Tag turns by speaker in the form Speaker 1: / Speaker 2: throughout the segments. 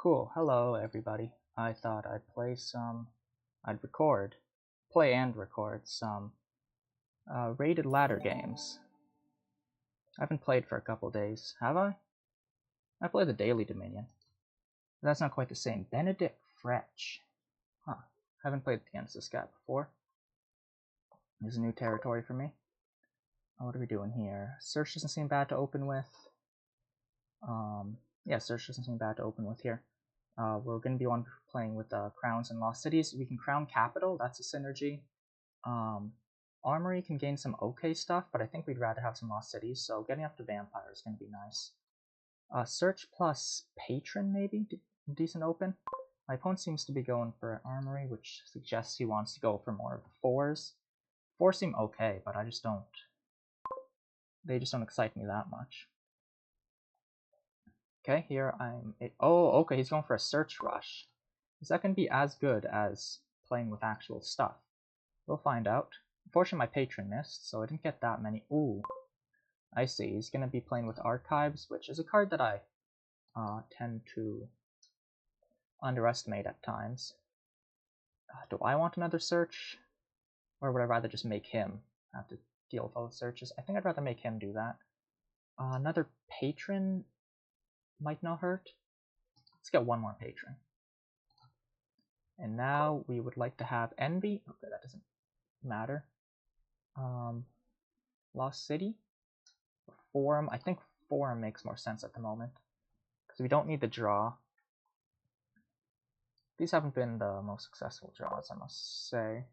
Speaker 1: Cool, hello everybody. I thought I'd play and record some rated ladder games. I haven't played for a couple days, have I? I played the Daily Dominion. But that's not quite the same. Benediktfrech. Huh, haven't played against this guy before. This is new territory for me. What are we doing here? Search doesn't seem bad to open with. Yeah, search doesn't seem bad to open with here. We're going to be playing with crowns and lost cities. We can crown capital, that's a synergy. Armory can gain some okay stuff, but I think we'd rather have some lost cities, so getting up to vampire is going to be nice. Search plus patron, maybe? Decent open. My opponent seems to be going for armory, which suggests he wants to go for more of the fours. Fours seem okay, but I just don't. They just don't excite me that much. Okay, here oh, okay, he's going for a search rush. Is that going to be as good as playing with actual stuff? We'll find out. Unfortunately, my patron missed, so I didn't get that many. Ooh, I see. He's going to be playing with archives, which is a card that I tend to underestimate at times. Do I want another search? Or would I rather just make him have to deal with all the searches? I think I'd rather make him do that. Another patron might not hurt. Let's get one more patron. And now we would like to have envy. Okay, that doesn't matter. Lost City? Forum. I think Forum makes more sense at the moment. Because we don't need the draw. These haven't been the most successful draws, I must say.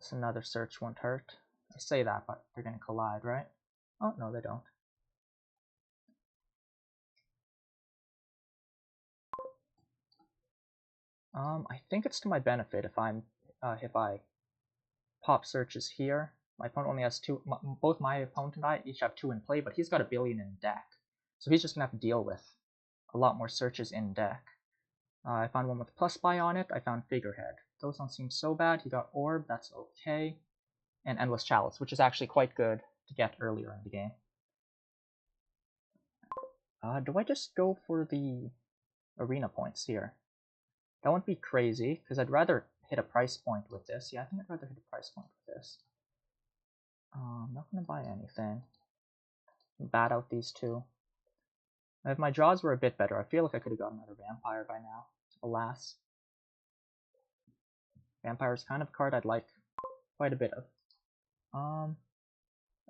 Speaker 1: So another search won't hurt. I say that, but they're going to collide, right? Oh, no, they don't. I think it's to my benefit if I pop searches here. My opponent only has two. Both my opponent and I each have two in play, but he's got a billion in deck, so he's just gonna have to deal with a lot more searches in deck. I found one with plus buy on it. I found figurehead. Those don't seem so bad. He got orb. That's okay, and endless chalice, which is actually quite good to get earlier in the game. Do I just go for the arena points here? That wouldn't be crazy, because I'd rather hit a price point with this. Yeah, I think I'd rather hit a price point with this. I'm not going to buy anything. Bat out these two. If my draws were a bit better, I feel like I could have gotten another vampire by now. Alas. Vampire is kind of a card I'd like quite a bit of.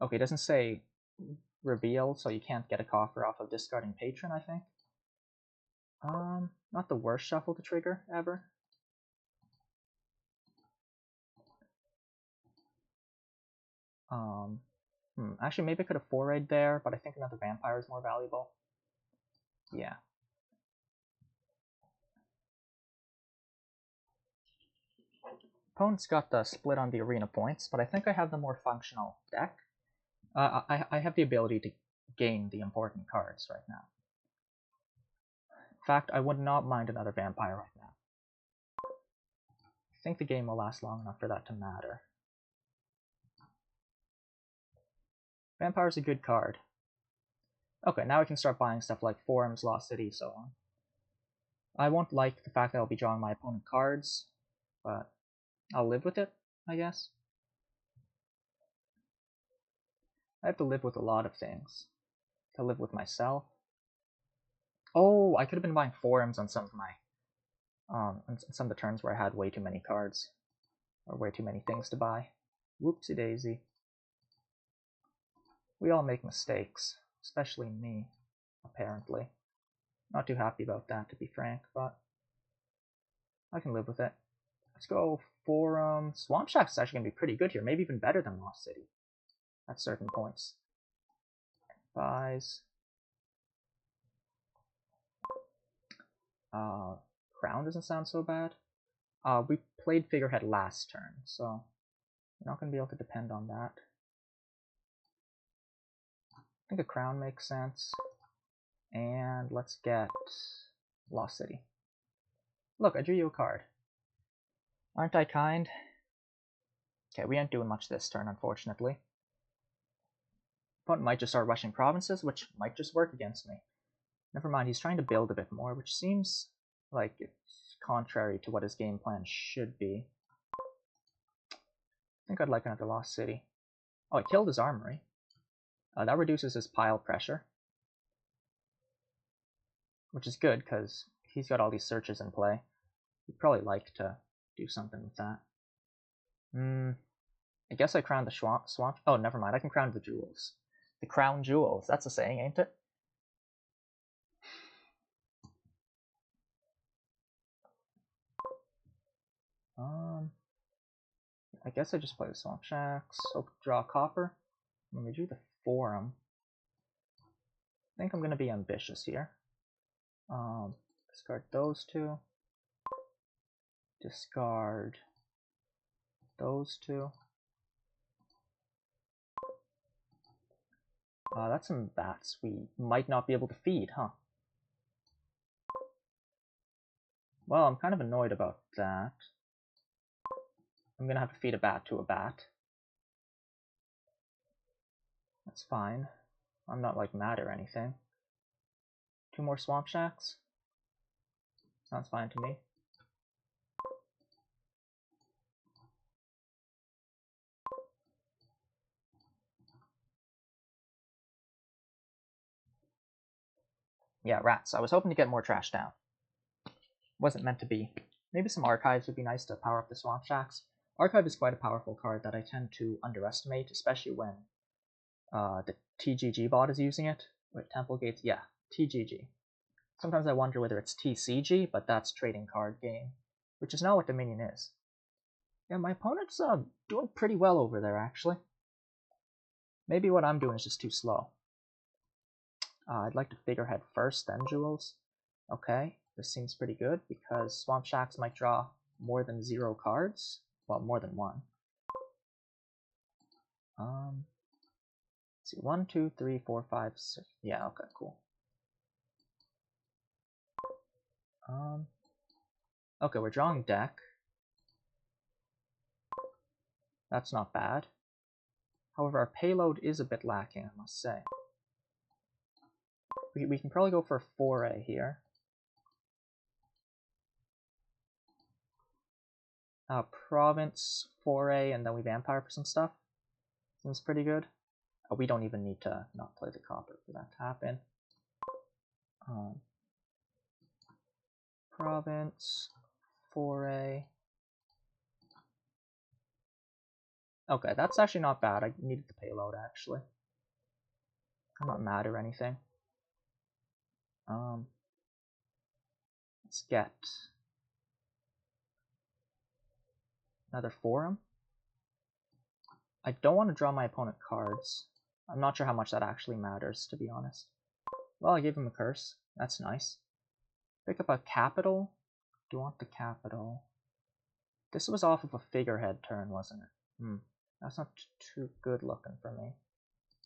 Speaker 1: Okay, it doesn't say reveal, so you can't get a coffer off of discarding patron, I think. Not the worst shuffle to trigger ever. Actually, maybe I could have 4-rayed there, but I think another vampire is more valuable. Yeah. Opponent's got the split on the arena points, but I think I have the more functional deck. I have the ability to gain the important cards right now. In fact, I would not mind another vampire right now. I think the game will last long enough for that to matter. Vampire's a good card. Okay, now I can start buying stuff like Forums, Lost City, so on. I won't like the fact that I'll be drawing my opponent cards, but I'll live with it, I guess. I have to live with a lot of things. To live with myself. Oh, I could have been buying Forums on some of my on some of the turns where I had way too many cards. Or way too many things to buy. Whoopsie daisy. We all make mistakes, especially me, apparently. Not too happy about that, to be frank, but I can live with it. Let's go for Swamp Shack's actually gonna be pretty good here, maybe even better than Lost City at certain points. Buys. Crown doesn't sound so bad. We played Figurehead last turn, so we're not gonna be able to depend on that. I think a crown makes sense. And let's get Lost City. Look, I drew you a card. Aren't I kind? Okay, we ain't doing much this turn, unfortunately. Opponent might just start rushing provinces, which might just work against me. Never mind, he's trying to build a bit more, which seems like it's contrary to what his game plan should be. I think I'd like another Lost City. Oh, I killed his armory. That reduces his pile pressure, which is good because he's got all these searches in play. He'd probably like to do something with that. I guess I crowned the swamp. Oh, never mind. I can crown the jewels. The crown jewels. That's a saying, ain't it? I guess I just play the swamp shacks. So draw copper. When we do the forum, I think I'm gonna be ambitious here. Discard those two. Discard those two. That's some bats we might not be able to feed, huh? Well, I'm kind of annoyed about that. I'm gonna have to feed a bat to a bat. That's fine. I'm not, like, mad or anything. 2 more swamp shacks? Sounds fine to me. Yeah, rats. I was hoping to get more trash down. Wasn't meant to be. Maybe some archives would be nice to power up the swamp shacks. Archive is quite a powerful card that I tend to underestimate, especially when the TGG bot is using it. Wait, Temple Gates? Yeah, TGG. Sometimes I wonder whether it's TCG, but that's trading card game, which is not what Dominion is. Yeah, my opponent's doing pretty well over there, actually. Maybe what I'm doing is just too slow. I'd like to figurehead first, then jewels. Okay, this seems pretty good because swamp shacks might draw more than 0 cards. Well, more than 1. Let's see, 1, 2, 3, 4, 5, 6. Yeah, okay, cool. Okay, we're drawing deck. That's not bad. However, our payload is a bit lacking, I must say. We can probably go for a foray here. Province, foray, and then we vampire for some stuff. Seems pretty good. We don't even need to not play the copper for that to happen. Province, foray. Okay, that's actually not bad. I needed the payload, actually. I'm not mad or anything. Let's get another forum. I don't want to draw my opponent cards. I'm not sure how much that actually matters, to be honest. Well, I gave him a curse. That's nice. Pick up a capital. Do you want the capital? This was off of a figurehead turn, wasn't it? That's not too good looking for me.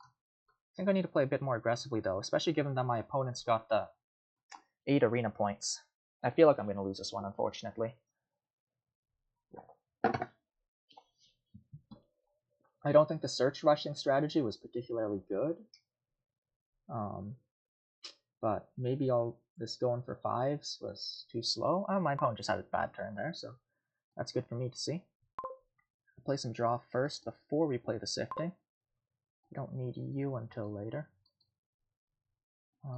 Speaker 1: I think I need to play a bit more aggressively, though, especially given that my opponent's got the 8 arena points. I feel like I'm going to lose this one, unfortunately. I don't think the search rushing strategy was particularly good. But maybe this going for 5s was too slow. My opponent just had a bad turn there, so that's good for me to see. I'll play some draw first before we play the sifting. We don't need you until later.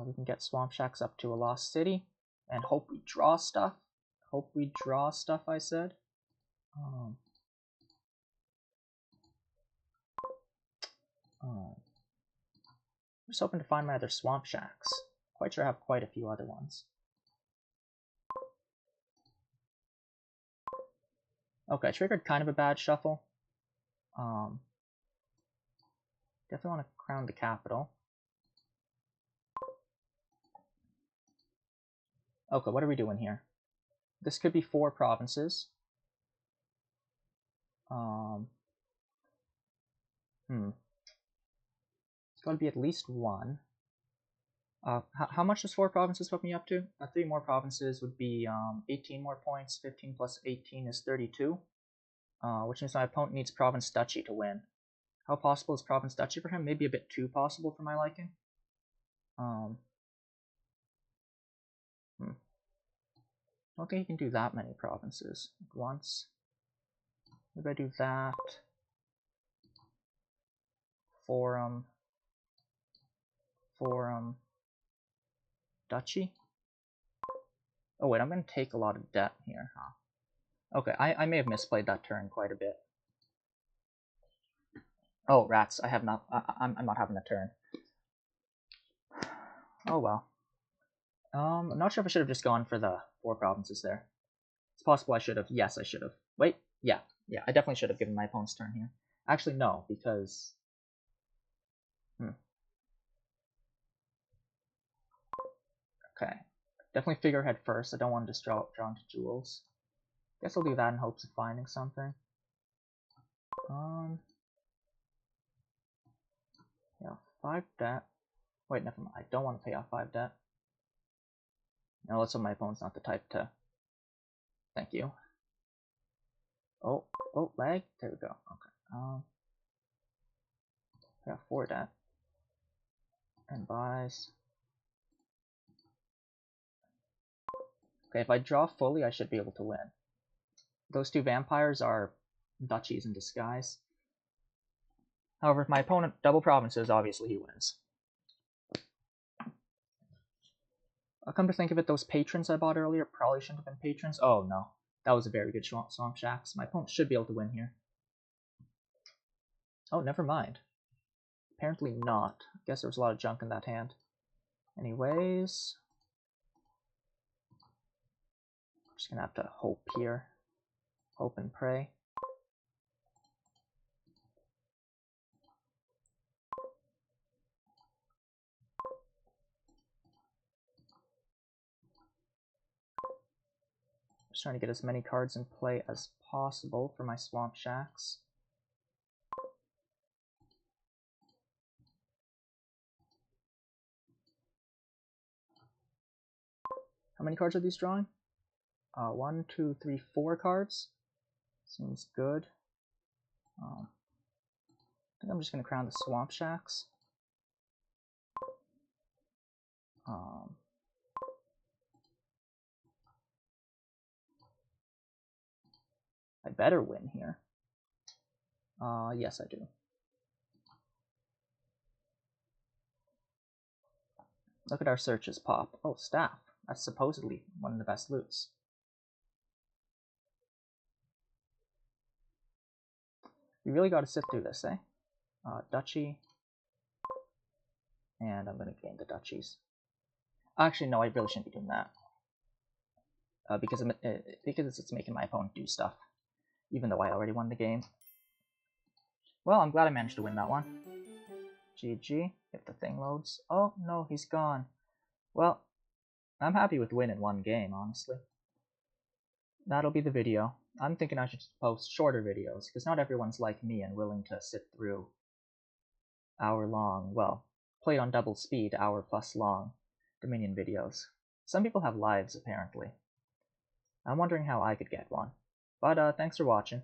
Speaker 1: We can get swamp shacks up to a lost city and hope we draw stuff. Hope we draw stuff, I said. I'm just hoping to find my other swamp shacks. Quite sure I have quite a few other ones. Okay, triggered kind of a bad shuffle. Definitely want to crown the capital. Okay, what are we doing here? This could be 4 provinces. It's got to be at least 1. How much does 4 provinces put me up to? 3 more provinces would be 18 more points. 15 plus 18 is 32. Which means my opponent needs Province Duchy to win. How possible is Province Duchy for him? Maybe a bit too possible for my liking. I don't think he can do that many provinces at once. Maybe I do that. Forum. Duchy. Oh wait, I'm going to take a lot of debt here, huh? Okay, I may have misplayed that turn quite a bit. Oh, rats, I'm not having a turn. Oh well. I'm not sure if I should have just gone for the 4 provinces there. It's possible I should have. Yes, I should have. Wait, yeah, I definitely should have given my opponent's turn here. Actually, no, because... Okay, definitely figurehead first. I don't want to just draw into jewels. Guess I'll do that in hopes of finding something. Pay off 5 debt. Wait, never mind. I don't want to pay off 5 debt. No, let's hope my opponent's not the type to... Thank you. Oh, lag? There we go. Okay. Pay off 4 debt. And buys. Okay, if I draw fully, I should be able to win. Those 2 vampires are duchies in disguise. However, if my opponent double provinces, obviously he wins. I'll come to think of it, those patrons I bought earlier probably shouldn't have been patrons. Oh no, that was a very good Swamp Shacks. My opponent should be able to win here. Oh, never mind. Apparently not. I guess there was a lot of junk in that hand. Anyways, I'm just gonna have to hope here. Hope and pray. Just trying to get as many cards in play as possible for my Swamp Shacks. How many cards are these drawing? 1, 2, 3, 4 cards. Seems good. I think I'm just going to crown the Swamp Shacks. I better win here. Yes, I do. Look at our searches pop. Oh, staff. That's supposedly one of the best loots. We really got to sit through this, eh? Duchy. And I'm going to gain the duchies. Actually, no, I really shouldn't be doing that. Because it's making my opponent do stuff. Even though I already won the game. Well, I'm glad I managed to win that one. GG, if the thing loads. Oh, no, he's gone. Well, I'm happy with winning 1 game, honestly. That'll be the video. I'm thinking I should post shorter videos, because not everyone's like me and willing to sit through hour-long, well, play on double speed, hour-plus long Dominion videos. Some people have lives, apparently. I'm wondering how I could get one. But, thanks for watching.